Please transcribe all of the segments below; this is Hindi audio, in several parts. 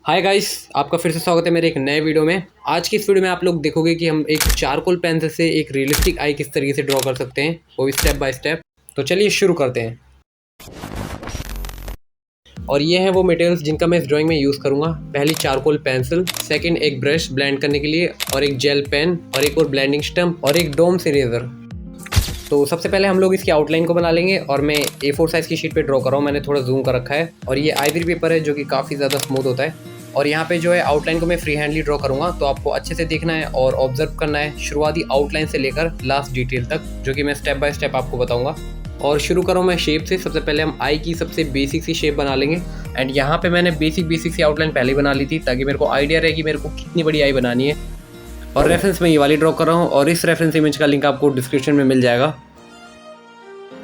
हाय गाइस, आपका फिर से स्वागत है मेरे एक नए वीडियो में। आज की इस वीडियो में आप लोग देखोगे कि हम एक चारकोल पेंसिल से एक रियलिस्टिक आई किस तरीके से ड्रॉ कर सकते हैं, वो भी स्टेप बाय स्टेप। तो चलिए शुरू करते हैं। और ये हैं वो मटेरियल्स जिनका मैं इस ड्राइंग में यूज़ करूँगा। पहली चारकोल पेंसिल, सेकंड एक ब्रश ब्लेंड करने के लिए, और एक जेल पेन, और एक और ब्लेंडिंग स्टम्प, और एक डोम्स इरेजर। तो सबसे पहले हम लोग इसकी आउटलाइन को बना लेंगे और मैं A4 साइज़ की शीट पे ड्रॉ कर रहा हूँ। मैंने थोड़ा जूम कर रखा है और ये आइवरी पेपर है जो कि काफ़ी ज़्यादा स्मूथ होता है। और यहाँ पे जो है आउटलाइन को मैं फ्री हैंडली ड्रॉ करूँगा, तो आपको अच्छे से देखना है और ऑब्जर्व करना है शुरुआती आउटलाइन से लेकर लास्ट डिटेल तक, जो कि मैं स्टेप बाय स्टेप आपको बताऊँगा। और शुरू करूँ मैं शेप से। सबसे पहले हम आई की सबसे बेसिक सी शेप बना लेंगे। एंड यहाँ पे मैंने बेसिक सी आउटलाइन पहले ही बना ली थी, ताकि मेरे को आइडिया रहे कि मेरे को कितनी बड़ी आई बनानी है। और रेफरेंस में ये वाली ड्रॉ कर रहा हूँ और इस रेफरेंस इमेज का लिंक आपको डिस्क्रिप्शन में मिल जाएगा।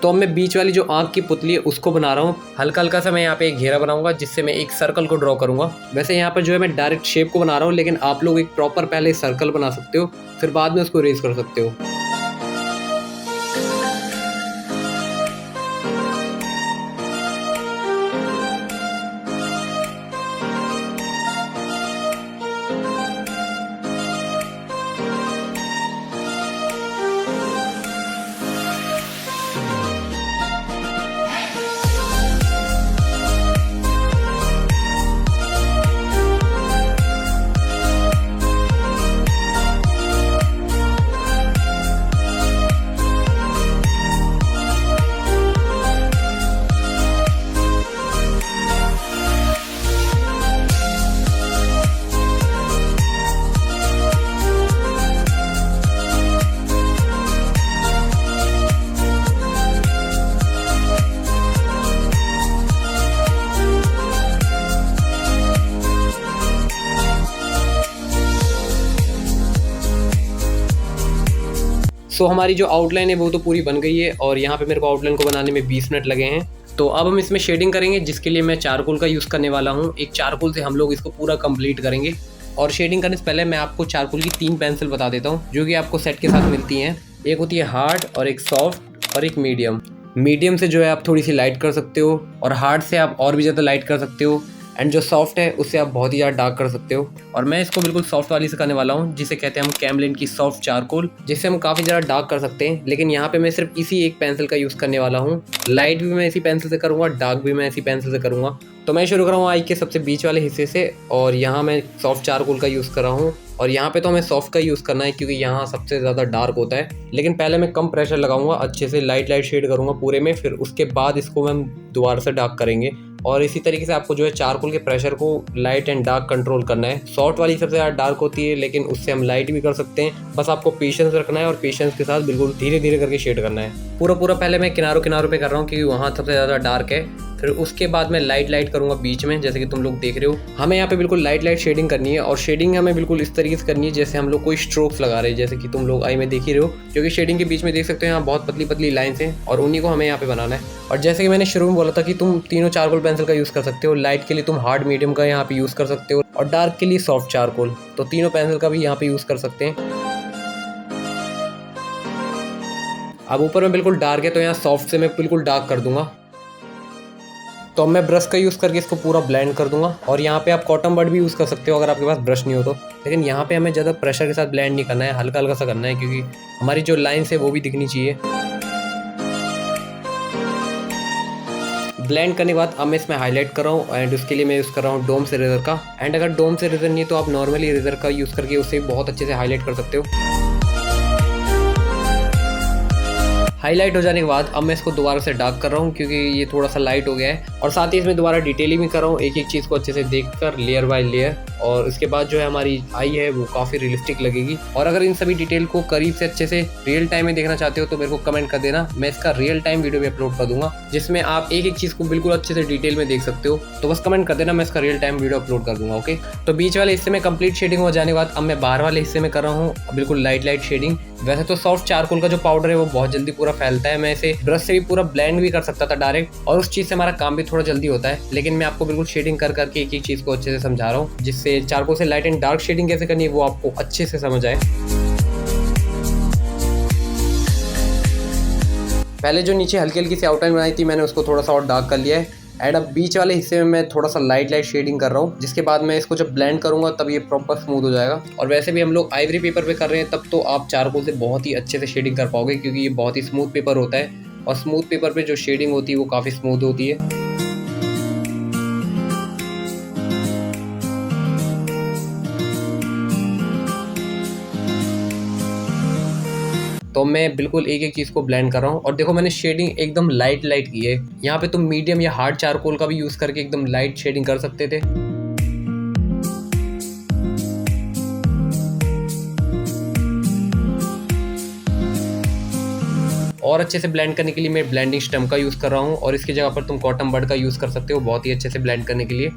तो अब मैं बीच वाली जो आँख की पुतली है उसको बना रहा हूँ। हल्का हल्का सा मैं यहाँ पे एक घेरा बनाऊंगा, जिससे मैं एक सर्कल को ड्रॉ करूंगा। वैसे यहाँ पर जो है मैं डायरेक्ट शेप को बना रहा हूँ, लेकिन आप लोग एक प्रॉपर पहले सर्कल बना सकते हो, फिर बाद में उसको रेज कर सकते हो। सो हमारी जो आउटलाइन है वो तो पूरी बन गई है और यहाँ पे मेरे को आउटलाइन को बनाने में 20 मिनट लगे हैं। तो अब हम इसमें शेडिंग करेंगे, जिसके लिए मैं चारकोल का यूज़ करने वाला हूँ। एक चारकोल से हम लोग इसको पूरा कंप्लीट करेंगे। और शेडिंग करने से पहले मैं आपको चारकोल की 3 पेंसिल बता देता हूँ, जो कि आपको सेट के साथ मिलती हैं। एक होती है हार्ड, और एक सॉफ्ट, और एक मीडियम। मीडियम से जो है आप थोड़ी सी लाइट कर सकते हो, और हार्ड से आप और भी ज़्यादा लाइट कर सकते हो, एंड जो सॉफ्ट है उससे आप बहुत ही ज़्यादा डार्क कर सकते हो। और मैं इसको बिल्कुल सॉफ्ट वाली से करने वाला हूँ, जिसे कहते हैं हम कैमलिन की सॉफ्ट चारकोल, जिससे हम काफ़ी ज़्यादा डार्क कर सकते हैं। लेकिन यहाँ पे मैं सिर्फ इसी एक पेंसिल का यूज़ करने वाला हूँ। लाइट भी मैं इसी पेंसिल से करूँगा, डार्क भी मैं इसी पेंसिल से करूँगा। तो मैं शुरू कर रहा हूँ आई के सबसे बीच वाले हिस्से से, और यहाँ मैं सॉफ्ट चारकोल का यूज़ कर रहा हूँ। और यहाँ पे तो हमें सॉफ्ट का यूज़ करना है, क्योंकि यहाँ सबसे ज़्यादा डार्क होता है। लेकिन पहले मैं कम प्रेशर लगाऊंगा, अच्छे से लाइट शेड करूँगा पूरे में, फिर उसके बाद इसको हम दोबारा से डार्क करेंगे। और इसी तरीके से आपको जो है चारकोल के प्रेशर को लाइट एंड डार्क कंट्रोल करना है। सॉफ्ट वाली सबसे ज़्यादा डार्क होती है, लेकिन उससे हम लाइट भी कर सकते हैं। बस आपको पेशेंस रखना है और पेशेंस के साथ बिल्कुल धीरे धीरे करके शेड करना है। पूरा पहले मैं किनारों पे कर रहा हूँ, क्योंकि वहाँ सबसे ज़्यादा डार्क है। फिर उसके बाद मैं लाइट करूँगा बीच में, जैसे कि तुम लोग देख रहे हो। हमें यहाँ पे बिल्कुल लाइट शेडिंग करनी है, और शेडिंग हमें बिल्कुल इस तरीके से करनी है जैसे हम लोग कोई स्ट्रोक्स लगा रहे हैं, जैसे कि तुम लोग आई में देख ही रहे हो। क्योंकि शेडिंग के बीच में देख सकते हो यहाँ बहुत पतली लाइन्स हैं, और उन्हीं को हमें यहाँ पे बनाना है। और जैसे कि मैंने शुरू में बोला था कि तुम तीनों चारकोल पेंसिल का यूज़ कर सकते हो। लाइट के लिए तुम हार्ड मीडियम का यहाँ पे यूज़ कर सकते हो, और डार्क के लिए सॉफ्ट चारकोल। तो तीनों पेंसिल का भी यहाँ पे यूज़ कर सकते हैं। अब ऊपर में बिल्कुल डार्क है, तो यहाँ सॉफ्ट से मैं बिल्कुल डार्क कर दूंगा। तो अब मैं ब्रश का यूज़ करके इसको पूरा ब्लेंड कर दूंगा। और यहाँ पे आप कॉटन बड भी यूज़ कर सकते हो अगर आपके पास ब्रश नहीं हो तो। लेकिन यहाँ पे हमें ज़्यादा प्रेशर के साथ ब्लेंड नहीं करना है, हल्का सा करना है, क्योंकि हमारी जो लाइन्स है वो भी दिखनी चाहिए। ब्लेंड करने के बाद अब मैं इसमें हाईलाइट कर रहा हूँ, एंड उसके लिए मैं यूज़ कर रहा हूँ डोम्स इरेजर का। एंड अगर डोम्स इरेजर नहीं है तो आप नॉर्मली इरेजर का यूज़ करके उससे बहुत अच्छे से हाईलाइट कर सकते हो। हाईलाइट हो जाने के बाद अब मैं इसको दोबारा से डार्क कर रहा हूँ, क्योंकि ये थोड़ा सा लाइट हो गया है। और साथ ही इसमें दोबारा डिटेलिंग भी कर रहा हूँ, एक चीज़ को अच्छे से देखकर लेयर बाय लेयर। और इसके बाद जो है हमारी आई है वो काफ़ी रियलिस्टिक लगेगी। और अगर इन सभी डिटेल को करीब से अच्छे से रियल टाइम में देखना चाहते हो तो मेरे को कमेंट कर देना, मैं इसका रियल टाइम वीडियो भी अपलोड कर दूंगा, जिसमें आप एक चीज़ को बिल्कुल अच्छे से डिटेल में देख सकते हो। तो बस कमेंट कर देना, मैं इसका रियल टाइम वीडियो अपलोड कर दूंगा। ओके, तो बीच वाले हिस्से में कंप्लीट शेडिंग हो जाने के बाद अब मैं बाहर वाले हिस्से में कर रहा हूँ बिल्कुल लाइट शेडिंग। वैसे तो सॉफ्ट चारकोल का जो पाउडर है वो बहुत जल्दी पूरा फैलता है, मैं इसे ब्रश से भी पूरा ब्लेंड भी कर सकता था डायरेक्ट, और उस चीज़ से हमारा काम भी थोड़ा जल्दी होता है। लेकिन मैं आपको बिल्कुल शेडिंग करके एक चीज़ को अच्छे से समझा रहा हूँ, जिससे चारकोल से लाइट एंड डार्क शेडिंग कैसे करनी है वो आपको अच्छे से समझ आए। पहले जो नीचे हल्की सी आउटलाइन बनाई थी मैंने उसको थोड़ा सा और डार्क कर लिया है। एंड अब बीच वाले हिस्से में मैं थोड़ा सा लाइट शेडिंग कर रहा हूँ, जिसके बाद मैं इसको जब ब्लेंड करूँगा तब ये प्रॉपर स्मूथ हो जाएगा। और वैसे भी हम लोग आइवरी पेपर पे कर रहे हैं, तब तो आप चारकोल से बहुत ही अच्छे से शेडिंग कर पाओगे, क्योंकि ये बहुत ही स्मूथ पेपर होता है और स्मूथ पेपर पे जो शेडिंग होती है वो काफ़ी स्मूथ होती है। तो मैं बिल्कुल एक एक चीज़ को ब्लेंड कर रहा हूँ। और देखो मैंने शेडिंग एकदम लाइट की है। यहाँ पे तुम मीडियम या हार्ड चारकोल का भी यूज़ करके एकदम लाइट शेडिंग कर सकते थे। और अच्छे से ब्लेंड करने के लिए मैं ब्लेंडिंग स्टम्प का यूज़ कर रहा हूँ, और इसकी जगह पर तुम कॉटन बड का यूज़ कर सकते हो बहुत ही अच्छे से ब्लेंड करने के लिए।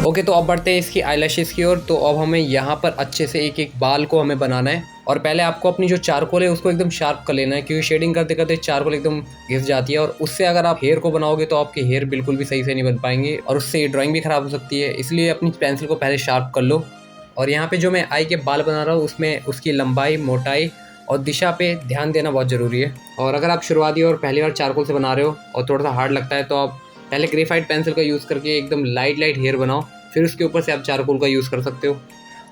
ओके, तो अब बढ़ते हैं इसकी आईलैशेस की ओर। तो अब हमें यहाँ पर अच्छे से एक एक बाल को हमें बनाना है, और पहले आपको अपनी जो चारकोल है उसको एकदम शार्प कर लेना है, क्योंकि शेडिंग करते करते चारकोल एकदम घिस जाती है, और उससे अगर आप हेयर को बनाओगे तो आपके हेयर बिल्कुल भी सही से नहीं बन पाएंगे, और उससे ड्राइंग भी खराब हो सकती है। इसलिए अपनी पेंसिल को पहले शार्प कर लो। और यहाँ पे जो मैं आई के बाल बना रहा हूँ उसमें उसकी लंबाई, मोटाई और दिशा पे ध्यान देना बहुत ज़रूरी है। और अगर आप शुरुआती और पहली बार चारकोल से बना रहे हो और थोड़ा सा हार्ड लगता है, तो आप पहले ग्रेफाइट पेंसिल का यूज़ करके एकदम लाइट हेयर बनाओ, फिर उसके ऊपर से आप चारकोल का यूज़ कर सकते हो।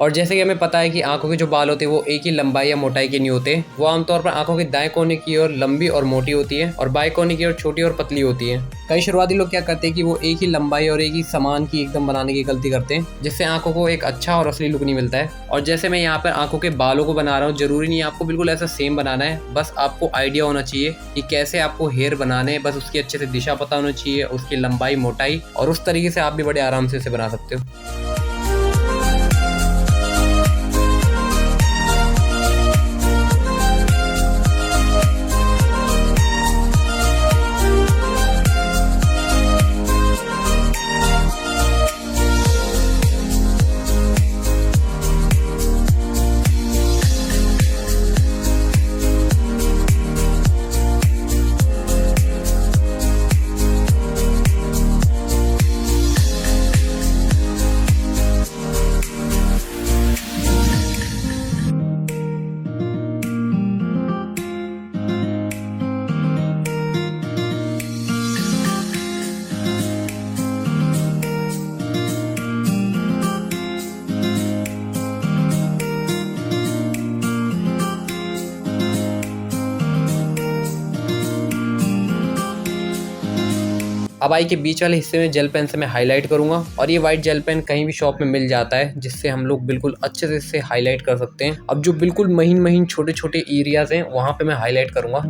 और जैसे कि हमें पता है कि आंखों के जो बाल होते हैं वो एक ही लंबाई या मोटाई के नहीं होते। वो आमतौर पर आंखों के दाएं कोने की ओर लंबी और मोटी होती है, और बाएं कोने की ओर छोटी और पतली होती है। कई शुरुआती लोग क्या करते हैं कि वो एक ही लंबाई और एक ही समान की एकदम बनाने की गलती करते हैं, जिससे आंखों को एक अच्छा और असली लुक नहीं मिलता है। और जैसे मैं यहाँ पर आंखों के बालों को बना रहा हूँ, जरूरी नहीं है आपको बिल्कुल ऐसा सेम बनाना है, बस आपको आइडिया होना चाहिए कि कैसे आपको हेयर बनाने हैं। बस उसकी अच्छे से दिशा पता होनी चाहिए, उसकी लंबाई, मोटाई, और उस तरीके से आप भी बड़े आराम से इसे बना सकते हो। अब आई के बीच वाले हिस्से में जेल पेन से मैं हाईलाइट करूंगा, और ये वाइट जेल पेन कहीं भी शॉप में मिल जाता है, जिससे हम लोग बिल्कुल अच्छे से इससे हाईलाइट कर सकते हैं। अब जो बिल्कुल महीन छोटे छोटे एरियाज हैं वहां पे मैं हाईलाइट करूंगा।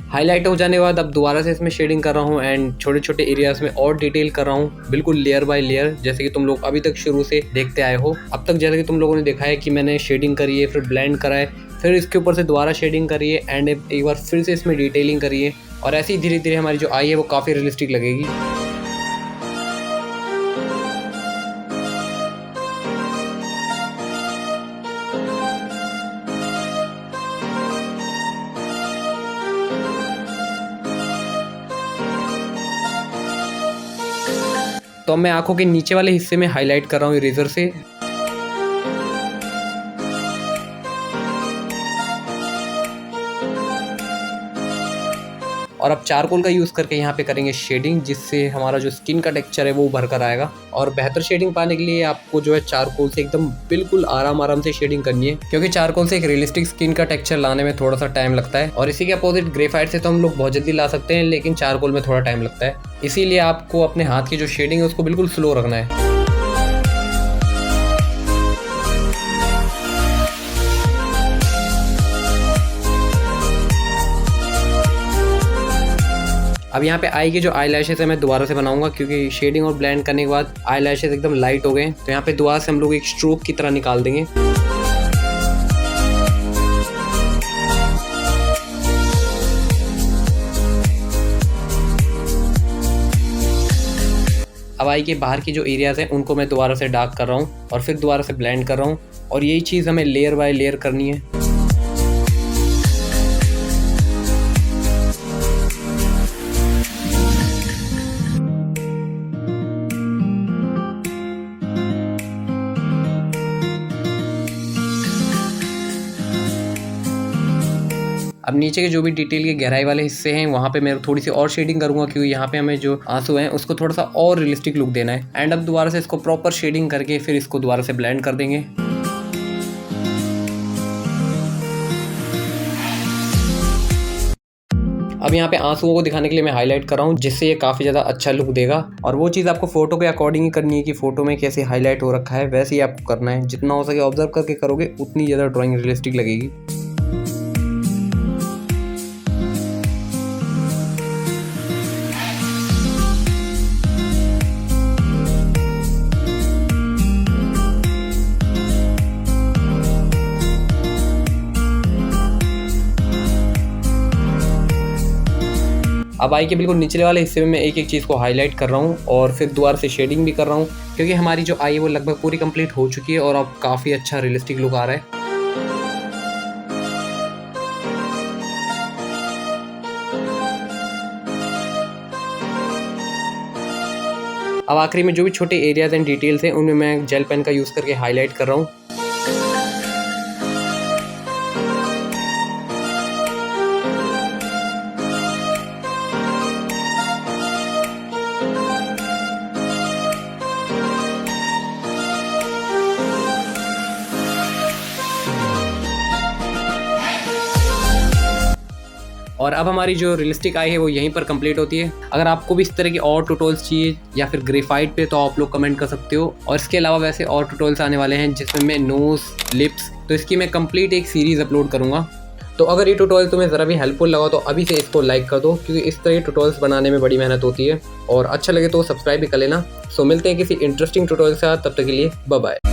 हाईलाइट हो जाने के बाद अब दोबारा से इसमें शेडिंग कर रहा हूँ, एंड छोटे छोटे एरियाज में और डिटेल कर रहा हूँ, बिल्कुल लेयर बाय लेयर, जैसे कि तुम लोग अभी तक शुरू से देखते आए हो। अब तक जैसे कि तुम लोगों ने देखा है कि मैंने शेडिंग करी है, फिर ब्लेंड करा है, फिर इसके ऊपर से दोबारा शेडिंग करी है, एंड एक बार फिर से इसमें डिटेलिंग करी है, और ऐसे ही धीरे धीरे हमारी जो आई है वो काफ़ी रियलिस्टिक लगेगी। तो मैं आंखों के नीचे वाले हिस्से में हाईलाइट कर रहा हूँ इरेजर से। और अब चारकोल का यूज़ करके यहाँ पे करेंगे शेडिंग, जिससे हमारा जो स्किन का टेक्सचर है वो उभर कर आएगा। और बेहतर शेडिंग पाने के लिए आपको जो है चारकोल से एकदम बिल्कुल आराम से शेडिंग करनी है, क्योंकि चारकोल से एक रियलिस्टिक स्किन का टेक्सचर लाने में थोड़ा सा टाइम लगता है। और इसी के अपोजिट ग्रेफाइट से तो हम लोग बहुत जल्दी ला सकते हैं, लेकिन चारकोल में थोड़ा टाइम लगता है। इसीलिए आपको अपने हाथ की जो शेडिंग है उसको बिल्कुल स्लो रखना है। अब यहाँ पे आई की जो आई लैशेस है मैं दोबारा से बनाऊंगा, क्योंकि शेडिंग और ब्लेंड करने के बाद आई लैशेस एकदम लाइट हो गए। तो यहाँ पे दोबारा से हम लोग एक स्ट्रोक की तरह निकाल देंगे। अब आई के बाहर की जो एरियाज हैं उनको मैं दोबारा से डार्क कर रहा हूँ, और फिर दोबारा से ब्लेंड कर रहा हूँ, और यही चीज़ हमें लेयर बाय लेयर करनी है। अब नीचे के जो भी डिटेल के गहराई वाले हिस्से हैं वहाँ पे मैं थोड़ी सी और शेडिंग करूँगा, क्योंकि यहाँ पे हमें जो आंसू हैं उसको थोड़ा सा और रियलिस्टिक लुक देना है। एंड अब दोबारा से इसको प्रॉपर शेडिंग करके फिर इसको दोबारा से ब्लेंड कर देंगे। अब यहाँ पे आंसुओं को दिखाने के लिए मैं हाईलाइट कर रहा हूँ, जिससे ये काफ़ी ज़्यादा अच्छा लुक देगा। और वो चीज़ आपको फोटो के अकॉर्डिंग ही करनी है कि फोटो में कैसे हाईलाइट हो रखा है वैसे ही आपको करना है। जितना हो सके ऑब्जर्व करके करोगे उतनी ज़्यादा ड्राइंग रियलिस्टिक लगेगी। अब आई के बिल्कुल निचले वाले हिस्से में मैं एक एक चीज़ को हाईलाइट कर रहा हूँ और फिर दोबारा से शेडिंग भी कर रहा हूँ, क्योंकि हमारी जो आई है वो लगभग पूरी कंप्लीट हो चुकी है और अब काफ़ी अच्छा रियलिस्टिक लुक आ रहा है। अब आखिरी में जो भी छोटे एरियाज एंड डिटेल्स हैं उनमें मैं जेल पेन का यूज़ करके हाईलाइट कर रहा हूँ। और अब हमारी जो रियलिस्टिक आई है वो यहीं पर कंप्लीट होती है। अगर आपको भी इस तरह की और ट्यूटोरियल्स चाहिए या फिर ग्रेफाइट पे तो आप लोग कमेंट कर सकते हो। और इसके अलावा वैसे और ट्यूटोरियल्स आने वाले हैं जिसमें मैं नोज़, लिप्स, तो इसकी मैं कंप्लीट एक सीरीज़ अपलोड करूँगा। तो अगर ये ट्यूटोरियल तुम्हें ज़रा भी हेल्पफुल लगा तो अभी से इसको लाइक कर दो, क्योंकि इस तरह के ट्यूटोरियल्स बनाने में बड़ी मेहनत होती है। और अच्छा लगे तो सब्सक्राइब भी कर लेना। सो मिलते हैं किसी इंटरेस्टिंग ट्यूटोरियल के साथ, तब तक के लिए बाय बाय।